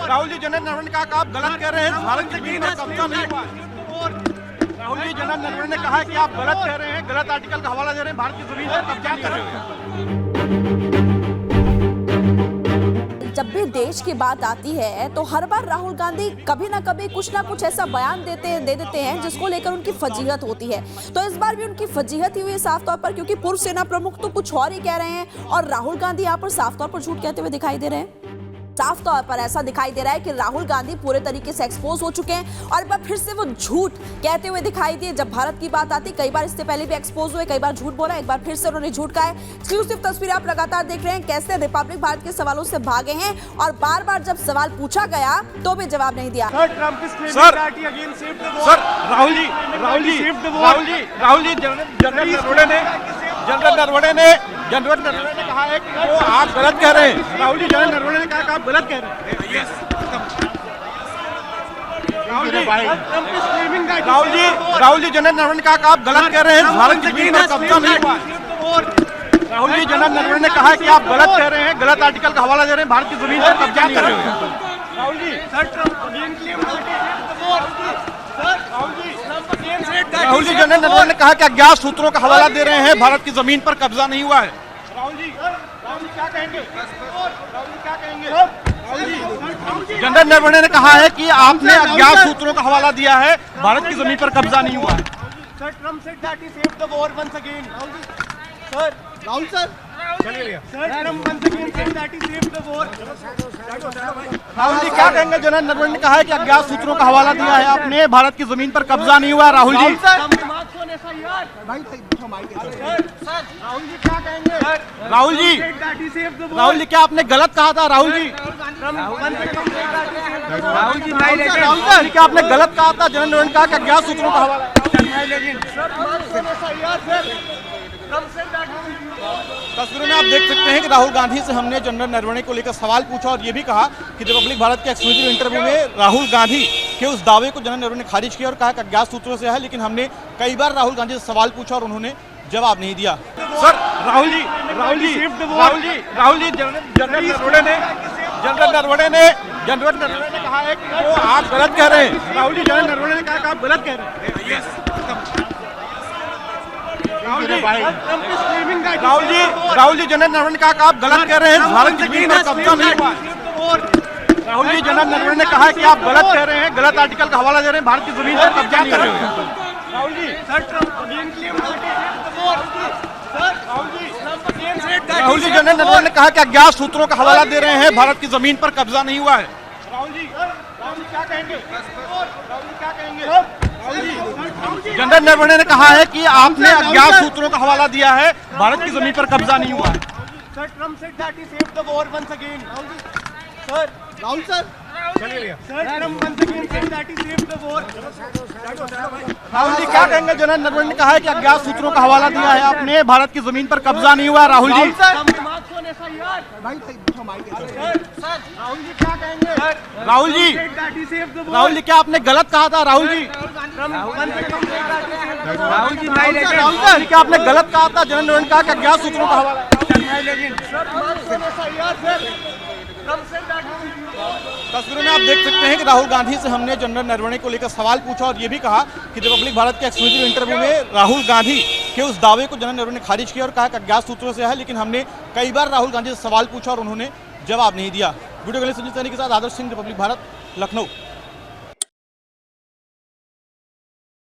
Rahul ji, general Naravane ने कहा कि आप गलत कह रहे हैं, भारत की जमीन पर कब्जा नहीं हुआ है। राहुल जी, जनरल नरवणे ने कहा कि आप गलत कह रहे हैं, गलत आर्टिकल का हवाला दे रहे हैं, भारत की जमीन पर कब्जा कर रहे हैं। जब भी देश की बात आती है तो हर बार राहुल गांधी कभी ना कभी कुछ ना कुछ ऐसा बयान दे देते हैं जिसको लेकर उनकी फजीहत होती है। तो इस बार भी उनकी फजीहत ही हुई है साफ तौर पर, क्योंकि पूर्व सेना प्रमुख तो कुछ और ही कह रहे हैं और राहुल गांधी यहाँ पर साफ तौर पर झूठ कहते हुए दिखाई दे रहे हैं। साफ तौर पर ऐसा दिखाई दे रहा है कि राहुल गांधी पूरे तरीके से एक्सपोज हो चुके हैं और एक बार फिर से वो झूठ कहते हुए दिखाई दिए। जब भारत की बात आती, कई बार इससे पहले भी एक्सपोज हुए, कई बार झूठ बोला, एक बार फिर से उन्होंने झूठ कहा है। एक्सक्लूसिव तस्वीरें आप लगातार देख रहे हैं कैसे रिपब्लिक भारत के सवालों से भागे हैं और बार बार जब सवाल पूछा गया तो भी जवाब नहीं दिया। जनरल नरवणे ने कहा है कि वो आप गलत कह रहे हैं। राहुल जी, जनरल नरवणे ने कहा कि आप गलत कह रहे हैं। राहुल जी, जनरल नरवणे ने कहा कि आप गलत कह रहे हैं, भारत की जमीन पर कब्जा नहीं हुआ है। राहुल जी, जनरल नरवणे ने कहा कि आप गलत कह रहे हैं, गलत आर्टिकल का हवाला दे रहे हैं, भारत की जमीन पर कब्जा कर रहे हैं। राहुल जी, जनरल नरवणे ने कहा कि अज्ञात सूत्रों का हवाला दे रहे हैं, भारत की जमीन पर कब्जा नहीं हुआ है। राहुल जी क्या कहेंगे? जनरल नरवणे ने कहा है कि आपने अज्ञात सूत्रों का हवाला दिया है, भारत की जमीन पर कब्जा नहीं हुआ है। राहुल जी क्या कहेंगे? जनरल नरवणे ने कहा है कि अज्ञात सूत्रों का हवाला दिया है आपने, भारत की जमीन पर कब्जा नहीं हुआ। राहुल जी क्या कहेंगे? राहुल जी क्या आपने गलत कहा था? राहुल जी क्या आपने गलत कहा था? जनरल नरवणे ने कहा कि अज्ञात सूत्रों का हवाला। तस्वीरों में आप देख सकते हैं कि राहुल गांधी से हमने जनरल नरवणे को लेकर सवाल पूछा और ये भी कहा कि रिपब्लिक भारत के एक्सक्लूसिव इंटरव्यू में राहुल गांधी के उस दावे को जनरल नरवणे ने खारिज किया और कहा कि अज्ञात सूत्रों से है, लेकिन हमने कई बार राहुल गांधी से सवाल पूछा और उन्होंने जवाब नहीं दिया। सर, राहुल जी, जनरल नरवणे ने कहा है कि वो आप गलत कह रहे हैं। राहुल जी, जनरल नरवणे ने कहा कि आप गलत कह रहे हैं। राहुल जी, जनरल नरवणे ने कहा कि आप गलत कह रहे हैं, भारत की जमीन पर कब्जा नहीं हुआ है। राहुल जी, जनरल नरवणे ने कहा कि आप गलत कह रहे हैं, गलत आर्टिकल का हवाला दे रहे हैं, भारत की जमीन पर कब्जा कर रहे हैं। राहुल जी, जनरल नरवणे ने कहा कि अज्ञात सूत्रों का हवाला दे रहे हैं, भारत की जमीन पर कब्जा नहीं हुआ है। राहुल जी क्या कहेंगे? जनरल नरवणे ने कहा है कि आपने अज्ञात सूत्रों का हवाला दिया है, भारत की जमीन पर कब्जा नहीं हुआ है। राहुल जी क्या कहेंगे? जनरल नरवणे ने कहा है कि अज्ञात सूत्रों का हवाला दिया है आपने, भारत की जमीन पर कब्जा नहीं हुआ। राहुल जी क्या आपने गलत कहा था? राहुल जी क्या आपने गलत कहा था? जनरल नरवणे ने कहा कि अज्ञात सूत्रों का हवाला। तस्वीरों में आप देख सकते हैं कि राहुल गांधी से हमने जनरल नरवणे को लेकर सवाल पूछा और ये भी कहा कि रिपब्लिक भारत के एक्सक्लूसिव इंटरव्यू में राहुल गांधी के उस दावे को जनरल नरवणे ने खारिज किया और कहा कि अज्ञात सूत्रों से है, लेकिन हमने कई बार राहुल गांधी से सवाल पूछा और उन्होंने जवाब नहीं दिया। वीडियो जर्नलिस्ट संजय सैनी के साथ आदर्श सिंह, रिपब्लिक भारत, लखनऊ।